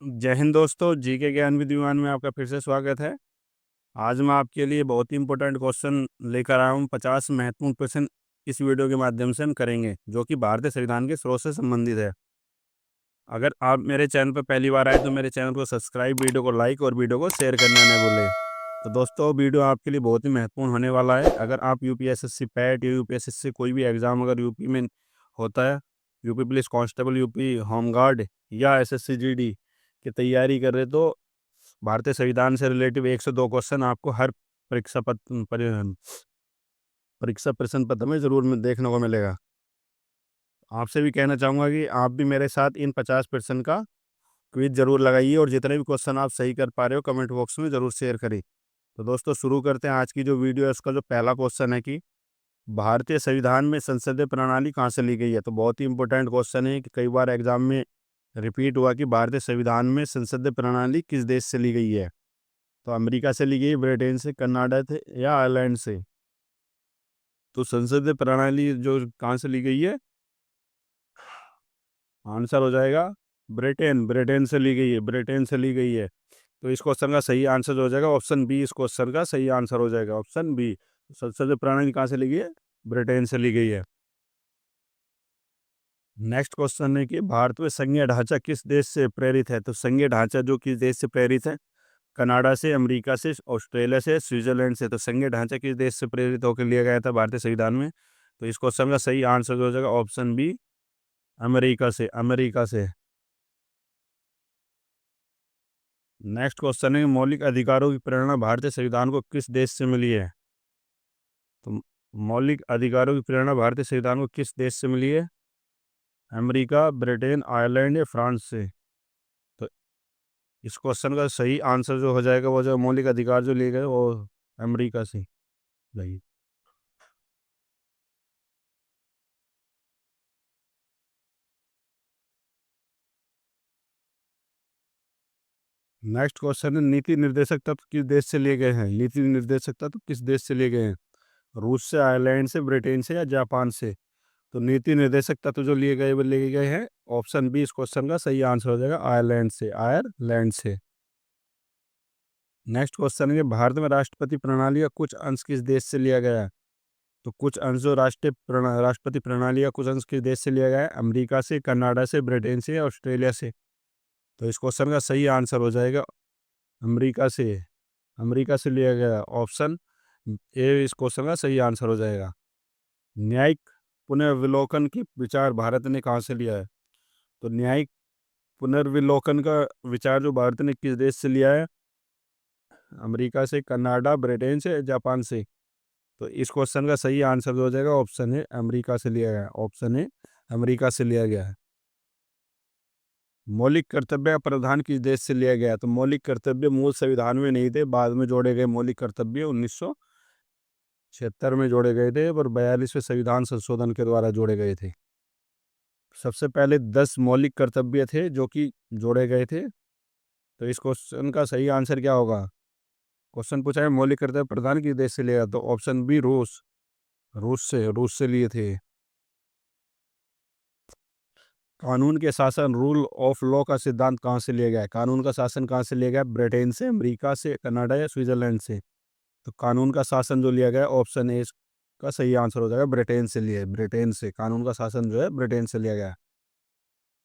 जय हिंद दोस्तों, जीके ज्ञान विद्यमान में आपका फिर से स्वागत है। आज मैं आपके लिए बहुत ही इंपॉर्टेंट क्वेश्चन लेकर आया हूँ। 50 महत्वपूर्ण प्रश्न इस वीडियो के माध्यम से हम करेंगे, जो कि भारतीय संविधान के स्रोत से संबंधित है। अगर आप मेरे चैनल पर पहली बार आए तो मेरे चैनल को सब्सक्राइब, वीडियो को लाइक और वीडियो को शेयर करना न भूलें। तो दोस्तों, वीडियो आपके लिए बहुत ही महत्वपूर्ण होने वाला है। अगर आप यूपीएसएससी पैट या यूपीएसएससी कोई भी एग्जाम अगर यूपी में होता है, UP police constable, UP home guard या एसएससी जीडी की तैयारी कर रहे, तो भारतीय संविधान से रिलेटिव 1 से 2 क्वेश्चन आपको हर परीक्षा प्रश्न पत्र में जरूर देखने को मिलेगा। आपसे भी कहना चाहूँगा कि आप भी मेरे साथ इन 50% का क्विज जरूर लगाइए और जितने भी क्वेश्चन आप सही कर पा रहे हो कमेंट बॉक्स में जरूर शेयर करिए। तो दोस्तों, शुरू करते हैं आज की जो वीडियो है। उसका जो पहला क्वेश्चन है कि भारतीय संविधान में संसदीय प्रणाली कहाँ से ली गई है। तो बहुत ही इंपॉर्टेंट क्वेश्चन है कि कई बार एग्जाम में रिपीट हुआ कि भारतीय संविधान में संसदीय प्रणाली किस देश से ली गई है। तो अमेरिका से ली गई, ब्रिटेन से, कनाडा से या आयरलैंड से। तो संसदीय प्रणाली जो कहाँ से ली गई है, आंसर हो जाएगा ब्रिटेन। ब्रिटेन से ली गई है, ब्रिटेन से ली गई है। तो इस क्वेश्चन का सही आंसर हो जाएगा ऑप्शन बी। इस क्वेश्चन का सही आंसर हो जाएगा ऑप्शन बी। संसदीय प्रणाली कहाँ से ली गई है, ब्रिटेन से ली गई है। नेक्स्ट क्वेश्चन है कि भारत में संघीय ढांचा किस देश से प्रेरित है। तो संघीय ढांचा जो किस देश से प्रेरित है, कनाडा से, अमेरिका से, ऑस्ट्रेलिया से, स्विट्जरलैंड से। तो संघीय ढांचा किस देश से प्रेरित होकर लिया गया था भारतीय संविधान में। तो इस क्वेश्चन का सही आंसर हो जाएगा ऑप्शन बी, अमेरिका से, अमेरिका से। नेक्स्ट क्वेश्चन है मौलिक अधिकारों की प्रेरणा भारतीय संविधान को किस देश से मिली है। तो मौलिक अधिकारों की प्रेरणा भारतीय संविधान को किस देश से मिली है, अमेरिका, ब्रिटेन, आयरलैंड या फ्रांस से। तो इस क्वेश्चन का सही आंसर जो हो जाएगा वो जो मौलिक अधिकार जो लिए गए वो अमेरिका से लगी। नेक्स्ट क्वेश्चन है नीति निर्देशक तत्व किस देश से लिए गए हैं। नीति निर्देशक तत्व किस देश से लिए गए हैं, रूस से, आयरलैंड से, ब्रिटेन से या जापान से। तो नीति निर्देशक तत्व जो लिए गए वो लिए गए हैं ऑप्शन बी। इस क्वेश्चन का सही आंसर हो जाएगा आयरलैंड से, आयरलैंड से। नेक्स्ट क्वेश्चन है भारत में राष्ट्रपति प्रणाली का कुछ अंश किस देश से लिया गया है। तो कुछ अंश जो राष्ट्रपति प्रणाली का कुछ अंश किस देश से लिया गया है, अमेरिका से, कनाडा से, ब्रिटेन से या ऑस्ट्रेलिया से। तो इस क्वेश्चन का सही आंसर हो जाएगा अमेरिका से, अमेरिका से लिया गया ऑप्शन ए। इस क्वेश्चन का सही आंसर हो जाएगा। न्यायिक पुनर्विलोकन की विचार भारत ने कहाँ से लिया है। तो न्यायिक पुनर्विलोकन का विचार जो भारत ने किस देश से लिया है, अमेरिका से, कनाडा, ब्रिटेन से, जापान से। तो इस क्वेश्चन का सही आंसर हो जाएगा ऑप्शन है अमेरिका से लिया गया, ऑप्शन है अमेरिका से लिया गया है। मौलिक कर्तव्य का प्रावधान किस देश से लिया गया। तो मौलिक कर्तव्य मूल संविधान में नहीं थे, बाद में जोड़े गए मौलिक कर्तव्य 1976 में जोड़े गए थे और 42वें संविधान संशोधन के द्वारा जोड़े गए थे। सबसे पहले 10 मौलिक कर्तव्य थे जो कि जोड़े गए थे। तो इस क्वेश्चन का सही आंसर क्या होगा। क्वेश्चन पूछा है मौलिक कर्तव्य प्रदान किस देश से लिया, तो ऑप्शन बी रूस, रूस से लिए थे। कानून के शासन, रूल ऑफ लॉ का सिद्धांत कहाँ से लिया गया है। कानून का शासन कहाँ से लिया गया, ब्रिटेन से, अमेरिका से, कनाडा या स्विट्जरलैंड से। तो कानून का शासन जो लिया गया ऑप्शन ए का सही आंसर हो जाएगा ब्रिटेन से लिए, ब्रिटेन से कानून का शासन जो है ब्रिटेन से लिया गया।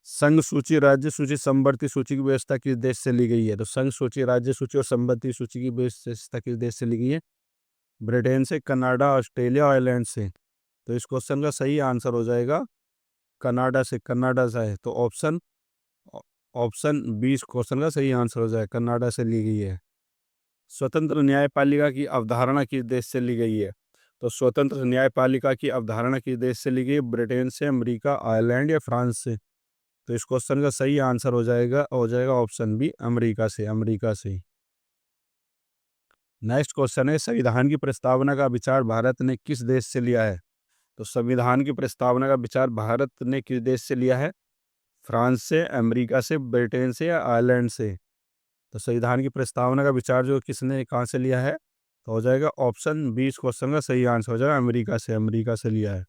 संघ सूची, राज्य सूची, संवर्ती सूची की व्यवस्था किस देश से ली गई है। तो संघ सूची, राज्य सूची और संवर्ती सूची की व्यवस्था किस देश से ली गई है, ब्रिटेन से, कनाडा, ऑस्ट्रेलिया, आयरलैंड से। तो इस क्वेश्चन का सही आंसर हो जाएगा कनाडा से, कनाडा से है। तो ऑप्शन ऑप्शन 20 क्वेश्चन का सही आंसर हो जाएगा, कनाडा से ली गई है। स्वतंत्र न्यायपालिका की अवधारणा किस देश से ली गई है। तो स्वतंत्र न्यायपालिका की अवधारणा किस देश से ली गई है, ब्रिटेन से, अमेरिका, आयरलैंड या फ्रांस से। तो इस क्वेश्चन का सही आंसर हो जाएगा ऑप्शन बी, अमेरिका से, अमेरिका से। नेक्स्ट क्वेश्चन है संविधान की प्रस्तावना का विचार भारत ने किस देश से लिया है। तो संविधान की प्रस्तावना का विचार भारत ने किस देश से लिया है, फ्रांस से, अमेरिका से, ब्रिटेन से या आयरलैंड से। तो संविधान की प्रस्तावना का विचार जो किसने कहाँ से लिया है, तो हो जाएगा ऑप्शन बी। इस क्वेश्चन का सही आंसर हो जाएगा अमेरिका से, अमेरिका से लिया है।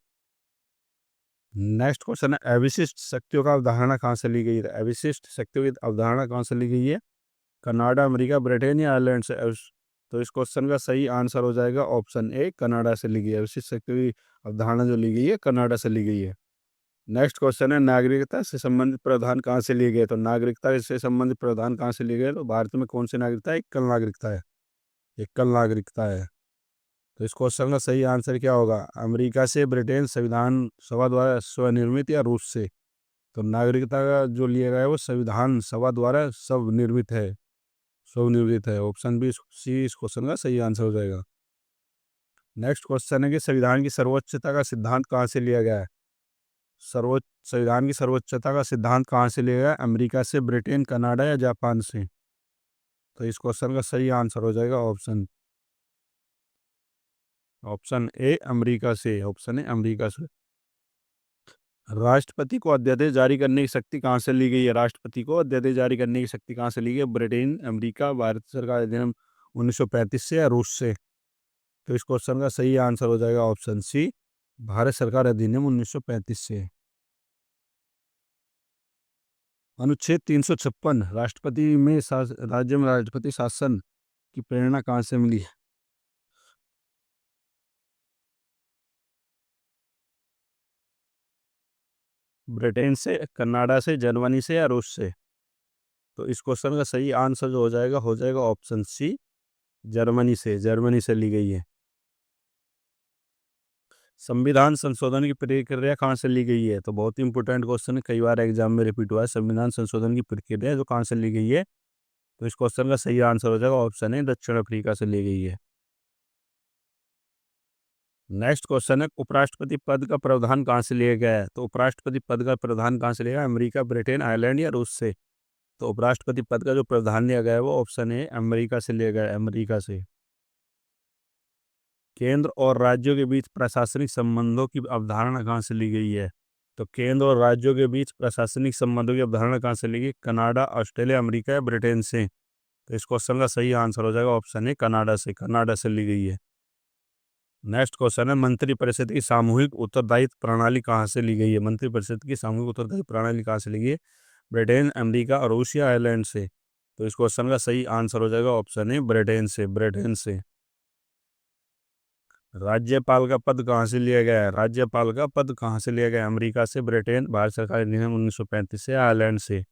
नेक्स्ट क्वेश्चन है, अविशिष्ट शक्तियों का अवधारणा कहाँ से ली गई है? अविशिष्ट शक्तियों की अवधारणा कहाँ से ली गई है? कनाडा, अमेरिका, ब्रिटेन या आयरलैंड से? तो इस क्वेश्चन का सही आंसर हो जाएगा ऑप्शन ए, कनाडा से ली गई है। अविशिष्ट शक्तियों की अवधारणा जो ली गई है, कनाडा से ली गई है। नेक्स्ट क्वेश्चन है, नागरिकता से संबंधित प्रावधान कहाँ से लिए गए? तो नागरिकता से संबंधित प्रावधान कहाँ से लिए गए? तो भारत में कौन सी नागरिकता है? एकल नागरिकता है। एकल नागरिकता है। तो इस क्वेश्चन का सही आंसर क्या होगा? अमेरिका से, ब्रिटेन, संविधान सभा द्वारा स्वनिर्मित या रूस से? तो नागरिकता का जो लिया गया है वो संविधान सभा द्वारा स्वनिर्मित है, स्वनिर्मित है। ऑप्शन बी सी इस क्वेश्चन का सही आंसर हो जाएगा। नेक्स्ट क्वेश्चन है कि संविधान की सर्वोच्चता का सिद्धांत कहाँ से लिया गया है? सर्वोच्च संविधान की सर्वोच्चता का सिद्धांत कहाँ से लिया गया है? अमेरिका से, ब्रिटेन, कनाडा या जापान से? तो इस क्वेश्चन का सही आंसर हो जाएगा ऑप्शन ऑप्शन ए, अमेरिका से। ऑप्शन ए, अमेरिका से। राष्ट्रपति को अध्यादेश जारी करने की शक्ति कहाँ से ली गई है? राष्ट्रपति को अध्यादेश जारी करने की शक्ति कहाँ से ली गई है? ब्रिटेन, अमेरिका, भारत सरकार अधिनियम 1935 से या रूस से? तो इस क्वेश्चन का सही आंसर हो जाएगा ऑप्शन सी, भारत सरकार अधिनियम 1935 से। अनुच्छेद 356 राज्य में राष्ट्रपति शासन की प्रेरणा कहाँ से मिली है? ब्रिटेन से, कनाडा से, जर्मनी से या रूस से? तो इस क्वेश्चन का सही आंसर जो हो जाएगा ऑप्शन सी, जर्मनी से। जर्मनी से ली गई है। संविधान संशोधन की प्रक्रिया कहाँ से ली गई है? तो बहुत ही इंपॉर्टेंट क्वेश्चन है, कई बार एग्जाम में रिपीट हुआ है। संविधान संशोधन की प्रक्रिया जो कहाँ से ली गई है? तो इस क्वेश्चन का सही आंसर हो जाएगा ऑप्शन है, दक्षिण अफ्रीका से ली गई है। नेक्स्ट क्वेश्चन है, उपराष्ट्रपति पद का प्रावधान कहाँ से लिया गया है? तो उपराष्ट्रपति पद का प्रावधान कहाँ से लिया गया? अमेरिका, ब्रिटेन, आयरलैंड या रूस से? तो उपराष्ट्रपति पद का जो प्रावधान लिया गया है वो ऑप्शन है, अमेरिका से लिया गया है, अमेरिका से। केंद्र और राज्यों के बीच प्रशासनिक संबंधों की अवधारणा कहाँ से ली गई है? तो केंद्र और राज्यों के बीच प्रशासनिक संबंधों की अवधारणा कहाँ से ली गई? कनाडा, ऑस्ट्रेलिया, अमेरिका या ब्रिटेन से? तो इस क्वेश्चन का सही आंसर हो जाएगा ऑप्शन है, कनाडा से। कनाडा से ली गई है। नेक्स्ट क्वेश्चन है, मंत्रिपरिषद की सामूहिक उत्तरदायित्व प्रणाली कहाँ से ली गई है? मंत्रिपरिषद की सामूहिक उत्तरदायित्व प्रणाली कहाँ से ली गई है? ब्रिटेन, अमेरिका और रूस या आयरलैंड से? तो इस क्वेश्चन का सही आंसर हो जाएगा ऑप्शन है, ब्रिटेन से। ब्रिटेन से। राज्यपाल का पद कहाँ से लिया गया है? राज्यपाल का पद कहाँ से लिया गया है? अमेरिका से, ब्रिटेन, भारत सरकार अधिनियम 1935 से, आयरलैंड से?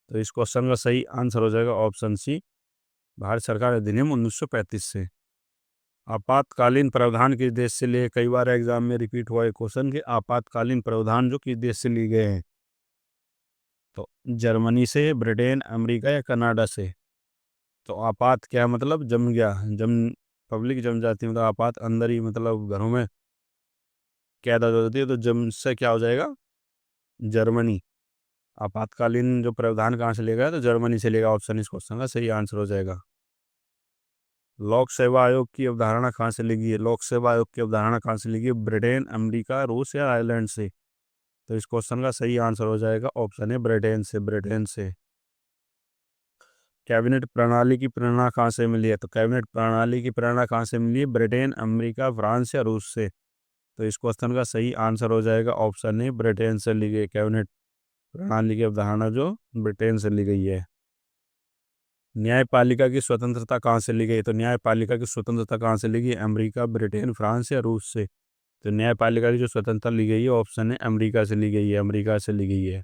तो इस क्वेश्चन का सही आंसर हो जाएगा ऑप्शन सी, भारत सरकार अधिनियम 1935 से। आपातकालीन प्रावधान किस देश से लिए? कई बार एग्जाम में रिपीट हुआ है क्वेश्चन कि आपातकालीन प्रावधान जो किस देश से लिए गए हैं? तो जर्मनी से, ब्रिटेन, अमेरिका या कनाडा से? तो आपात क्या मतलब? जम गया, जम, पब्लिक जम जाती है, मतलब आपात अंदर ही, मतलब घरों में कैद हो जाती है, तो जम से क्या हो जाएगा? जर्मनी। आपातकालीन जो प्रावधान कहाँ से लेगा? तो जर्मनी से लेगा। ऑप्शन इस क्वेश्चन का सही आंसर हो जाएगा। लोक सेवा आयोग की अवधारणा कहाँ से ली गई है? लोक सेवा आयोग की अवधारणा कहाँ से ली गई है? ब्रिटेन, अमेरिका, रूस या आयरलैंड से? तो इस क्वेश्चन का सही आंसर हो जाएगा ऑप्शन है, ब्रिटेन से। ब्रिटेन से। कैबिनेट प्रणाली की प्रेरणा कहाँ से मिली है? तो कैबिनेट प्रणाली की प्रेरणा कहाँ से मिली है? ब्रिटेन, अमेरिका, फ्रांस या रूस से? तो इस क्वेश्चन का सही आंसर हो जाएगा ऑप्शन है, ब्रिटेन से ली गई। कैबिनेट प्रणाली की अवधारणा जो ब्रिटेन से ली गई है। न्यायपालिका की स्वतंत्रता कहाँ से ली गई? तो न्यायपालिका की स्वतंत्रता कहाँ से ली गई? अमेरिका, ब्रिटेन, फ्रांस या रूस से? तो न्यायपालिका की जो स्वतंत्रता ली गई है ऑप्शन है, अमेरिका से ली गई है। अमेरिका से ली गई है।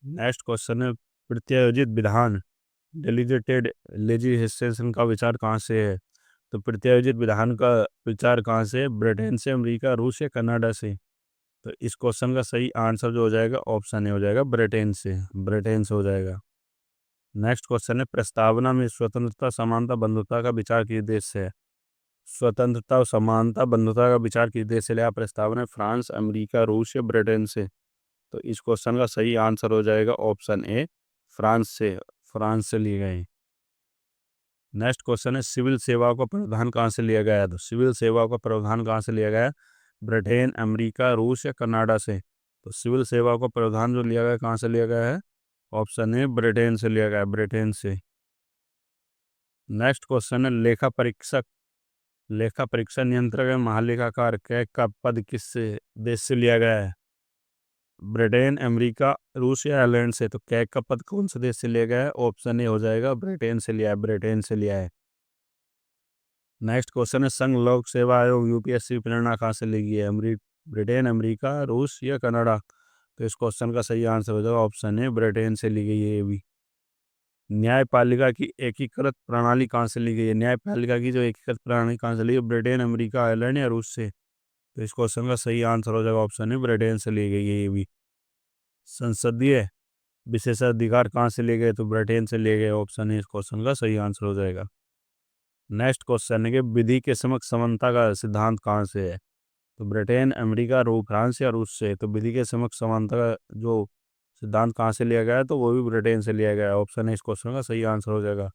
नेक्स्ट क्वेश्चन है, प्रत्यायोजित विधान, डेलीगेटेड लेजिस्लेशन का विचार कहाँ से है? तो प्रत्यायोजित विधान का विचार कहाँ से है? ब्रिटेन से, अमेरिका, रूस या कनाडा से? तो इस क्वेश्चन का सही आंसर जो हो जाएगा ऑप्शन ए हो जाएगा, ब्रिटेन से। ब्रिटेन से हो जाएगा। नेक्स्ट क्वेश्चन है, प्रस्तावना में स्वतंत्रता, समानता, बंधुता का विचार किस देश से है? स्वतंत्रता और समानता, बंधुता का विचार किस देश से लिया? प्रस्तावना है फ्रांस, अमेरिका, रूस या ब्रिटेन से? तो इस क्वेश्चन का सही आंसर हो जाएगा ऑप्शन ए, फ्रांस से। फ्रांस से लिए गए। नेक्स्ट क्वेश्चन है, सिविल सेवा का प्रावधान कहाँ से लिया गया है? तो सिविल सेवा का प्रावधान कहाँ से लिया गया है? ब्रिटेन, अमेरिका, रूस या कनाडा से? तो सिविल सेवा का प्रावधान जो लिया गया कहाँ से लिया गया है? ऑप्शन ए, ब्रिटेन से लिया गया है। ब्रिटेन से। नेक्स्ट क्वेश्चन है, लेखा परीक्षक लेखा परीक्षा नियंत्रक एवं महालेखाकार कैग का पद किस देश से लिया गया है? ब्रिटेन, अमेरिका, रूस या आयरलैंड से। तो कैग का पद कौन से देश से लिया गया है? ऑप्शन ए हो जाएगा ब्रिटेन से लिया है, ब्रिटेन से लिया है। नेक्स्ट क्वेश्चन है संघ लोक सेवा आयोग यूपीएससी की प्रेरणा कहाँ से ली गई है? ब्रिटेन, अमेरिका, रूस या कनाडा। तो इस क्वेश्चन का सही आंसर हो जाएगा ऑप्शन ए ब्रिटेन से ली गई है ये भी। न्यायपालिका की एकीकृत प्रणाली कहाँ से ली गई है? न्यायपालिका की जो एकीकृत प्रणाली कहाँ से ली है? ब्रिटेन, अमेरिका, आयरलैंड या रूस से। तो इस क्वेश्चन का सही आंसर हो जाएगा ऑप्शन ए ब्रिटेन से ली गई है ये भी। संसदीय विशेषाधिकार कहाँ से लिए गए? तो ब्रिटेन से लिए गए, ऑप्शन ए इस क्वेश्चन का सही आंसर हो जाएगा। नेक्स्ट क्वेश्चन है कि विधि के समक्ष समानता का सिद्धांत कहाँ से है? तो ब्रिटेन, अमेरिका, फ्रांस या रूस से। तो विधि के समक्ष समानता का जो सिद्धांत कहाँ से लिया गया है? तो वो भी ब्रिटेन से लिया गया है, ऑप्शन है इस क्वेश्चन का सही आंसर हो जाएगा।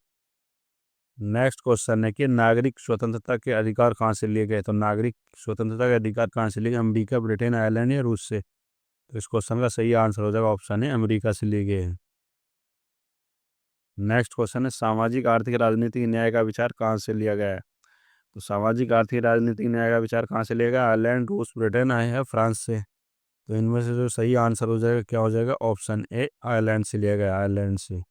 नेक्स्ट क्वेश्चन है कि नागरिक स्वतंत्रता के अधिकार कहाँ से लिए गए? तो नागरिक स्वतंत्रता के अधिकार कहाँ से लिए गए? अमेरिका, ब्रिटेन, आयरलैंड या रूस से। तो इस क्वेश्चन का सही आंसर हो जाएगा ऑप्शन है अमेरिका से लिए गए हैं। नेक्स्ट क्वेश्चन है सामाजिक आर्थिक राजनीतिक न्याय का विचार कहाँ से लिया गया है? तो सामाजिक आर्थिक राजनीतिक न्याय का विचार कहाँ से लिया गया? आयरलैंड, रूस, ब्रिटेन आए हैं फ्रांस से। तो इनमें से जो सही आंसर हो जाएगा क्या हो जाएगा? ऑप्शन ए आयरलैंड से लिया गया, आयरलैंड से।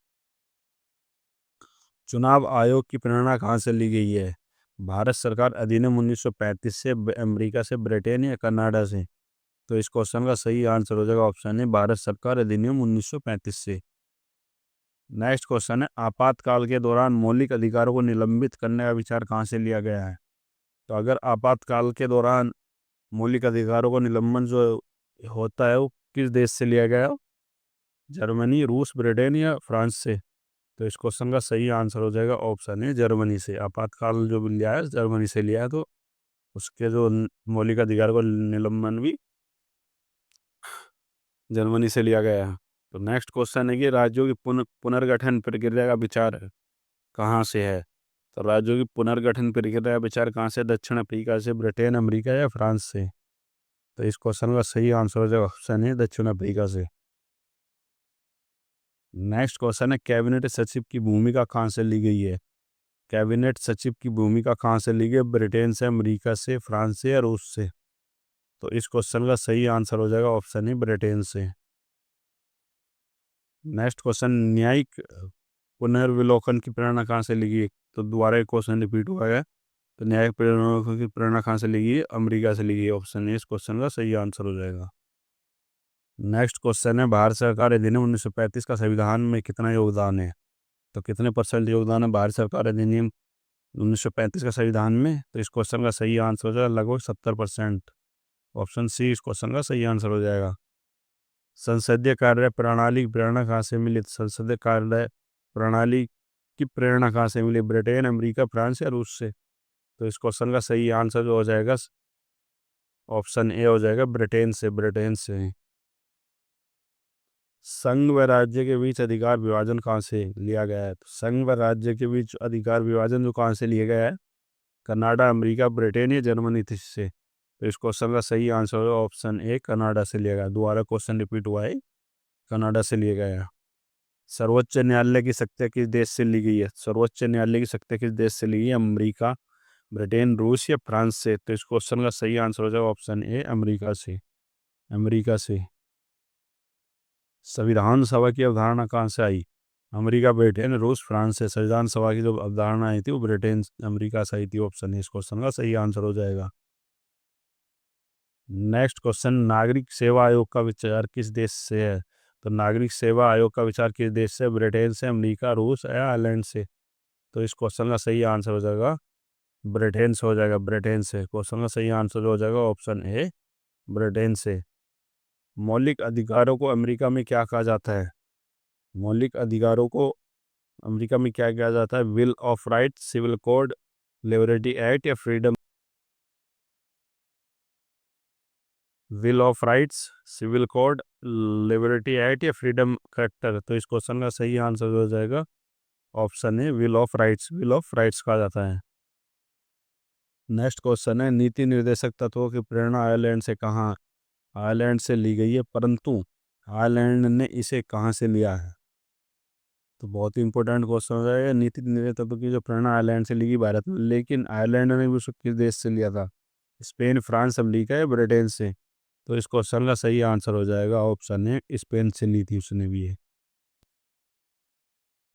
चुनाव आयोग की प्रेरणा कहाँ से ली गई है? भारत सरकार, अधिनियम 1935 से, अमेरिका से, ब्रिटेन या कनाडा से। तो इस क्वेश्चन का सही आंसर हो जाएगा ऑप्शन है भारत सरकार, अधिनियम 1935 से। नेक्स्ट क्वेश्चन है आपातकाल के दौरान मौलिक अधिकारों को निलंबित करने का विचार कहाँ से लिया गया है? तो अगर आपातकाल के दौरान मौलिक अधिकारों को निलंबन जो होता है वो किस देश से लिया गया है? जर्मनी, रूस, ब्रिटेन या फ्रांस से। तो इस क्वेश्चन का सही आंसर हो जाएगा ऑप्शन है जर्मनी से। आपातकाल जो भी लिया है जर्मनी से लिया है, तो उसके जो मौलिक अधिकार को निलंबन भी जर्मनी से लिया गया है। तो नेक्स्ट क्वेश्चन है कि राज्यों की पुनर्गठन प्रक्रिया का विचार कहाँ से है? तो राज्यों की पुनर्गठन प्रक्रिया का विचार कहाँ से? दक्षिण अफ्रीका से, ब्रिटेन, अमेरिका या फ्रांस से। तो इस क्वेश्चन का सही आंसर हो जाएगा ऑप्शन है दक्षिण अफ्रीका से। नेक्स्ट क्वेश्चन है कैबिनेट सचिव की भूमिका कहाँ से ली गई है? कैबिनेट सचिव की भूमिका कहाँ से ली गई? ब्रिटेन से, अमेरिका से, फ्रांस से या रूस से। तो इस क्वेश्चन का सही आंसर हो जाएगा ऑप्शन है ब्रिटेन से। नेक्स्ट क्वेश्चन न्यायिक पुनर्विलोकन की प्रेरणा कहाँ से ली गई? तो दोबारा एक क्वेश्चन रिपीट हुआ है। तो न्यायिक प्रेरणा की प्रेरणा कहाँ से ली गई? अमेरिका से ली गई, ऑप्शन है इस क्वेश्चन का सही आंसर हो जाएगा। नेक्स्ट क्वेश्चन है भारत सरकार अधिनियम 1935 का संविधान में कितना योगदान है? तो कितने परसेंट योगदान है भारत सरकार अधिनियम 1935 का संविधान में? तो इस क्वेश्चन का सही आंसर हो जाएगा लगभग 70%, ऑप्शन सी इस क्वेश्चन का सही आंसर हो जाएगा। संसदीय कार्य प्रणाली की प्रेरणा कहाँ से मिली? संसदीय कार्य प्रणाली की प्रेरणा कहाँ से मिली? ब्रिटेन, अमेरिका, फ्रांस या रूस से। तो इस क्वेश्चन का सही आंसर जो हो जाएगा ऑप्शन ए हो जाएगा ब्रिटेन से, ब्रिटेन से। संघ व राज्य के बीच अधिकार विभाजन कहाँ से लिया गया है? तो संघ व राज्य के बीच अधिकार विभाजन जो कहाँ से लिया गया है? कनाडा, अमेरिका, ब्रिटेन या जर्मनी से। तो इस क्वेश्चन का सही आंसर होगा ऑप्शन ए कनाडा से लिया गया। दोबारा क्वेश्चन रिपीट हुआ है, कनाडा से लिया गया है। सर्वोच्च न्यायालय की शक्ति किस देश से ली गई है? सर्वोच्च न्यायालय की शक्ति किस देश से ली गई है? अमेरिका, ब्रिटेन, रूस या फ्रांस से। तो इस क्वेश्चन का सही आंसर हो जाएगा ऑप्शन ए अमेरिका से, अमेरिका से। संविधान सभा की अवधारणा कहाँ से आई? अमेरिका, ब्रिटेन, रूस, फ्रांस से। संविधान सभा की जो अवधारणा आई थी वो ब्रिटेन, अमेरिका से आई थी, ऑप्शन ए इस क्वेश्चन का सही आंसर हो जाएगा। नेक्स्ट क्वेश्चन नागरिक सेवा आयोग का विचार किस देश से है? तो नागरिक सेवा आयोग का विचार किस देश से? ब्रिटेन से, अमेरिका, रूस या आयरलैंड से। तो इस क्वेश्चन का सही आंसर हो जाएगा ब्रिटेन से हो जाएगा, ब्रिटेन से। क्वेश्चन का सही आंसर हो जाएगा ऑप्शन ए ब्रिटेन से। मौलिक अधिकारों को अमेरिका में क्या कहा जाता है? मौलिक अधिकारों को अमेरिका में क्या कहा जाता है? Will of right, civil code, liberty act या freedom. Will of rights, civil code, liberty act या फ्रीडम फैक्टर। तो इस क्वेश्चन का सही आंसर हो जाएगा ऑप्शन है will of rights, will of rights कहा जाता है। नेक्स्ट क्वेश्चन है नीति निर्देशक तत्वों की प्रेरणा आयरलैंड से कहाँ? आयरलैंड से ली गई है, परंतु आयरलैंड ने इसे कहाँ से लिया है? तो बहुत ही इंपॉर्टेंट क्वेश्चन हो जाएगा। नीति निर्णय तत्व की जो प्रेरणा आयरलैंड से ली गई भारत में, लेकिन आयरलैंड ने भी उसको किस देश से लिया था? स्पेन, फ्रांस, अमेरिका या ब्रिटेन से? तो इस क्वेश्चन का सही आंसर हो जाएगा ऑप्शन है, स्पेन से ली थी उसने भी ये।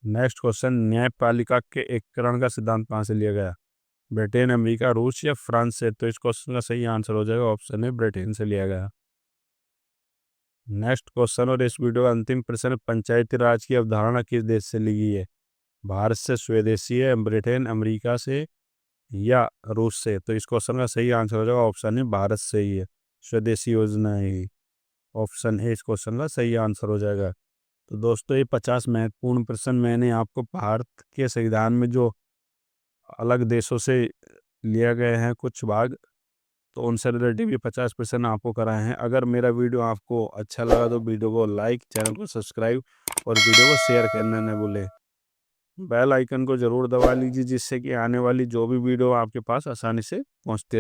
नेक्स्ट क्वेश्चन, न्यायपालिका के एकीकरण का सिद्धांत कहाँ से लिया गया? ब्रिटेन, अमेरिका, रूस या फ्रांस से? तो इस क्वेश्चन का सही आंसर हो जाएगा ऑप्शन है, ब्रिटेन से लिया गया। नेक्स्ट क्वेश्चन और इस वीडियो का अंतिम प्रश्न, पंचायती राज की अवधारणा किस देश से ली गई है? भारत से, स्वदेशी है, ब्रिटेन, अमेरिका से या रूस से? तो इस क्वेश्चन का सही आंसर हो जाएगा ऑप्शन है, भारत से ही है, स्वदेशी योजना है ये। ऑप्शन है इस क्वेश्चन का सही आंसर हो जाएगा। तो दोस्तों, ये 50 महत्वपूर्ण प्रश्न मैंने आपको भारत के संविधान में जो अलग देशों से लिया गए हैं कुछ भाग, तो उनसे रिलेटिव ये 50% आपको कराए हैं। अगर मेरा वीडियो आपको अच्छा लगा तो वीडियो को लाइक, चैनल को सब्सक्राइब और वीडियो को शेयर करना न भूलें। बेल आइकन को ज़रूर दबा लीजिए, जिससे कि आने वाली जो भी वीडियो आपके पास आसानी से पहुंचते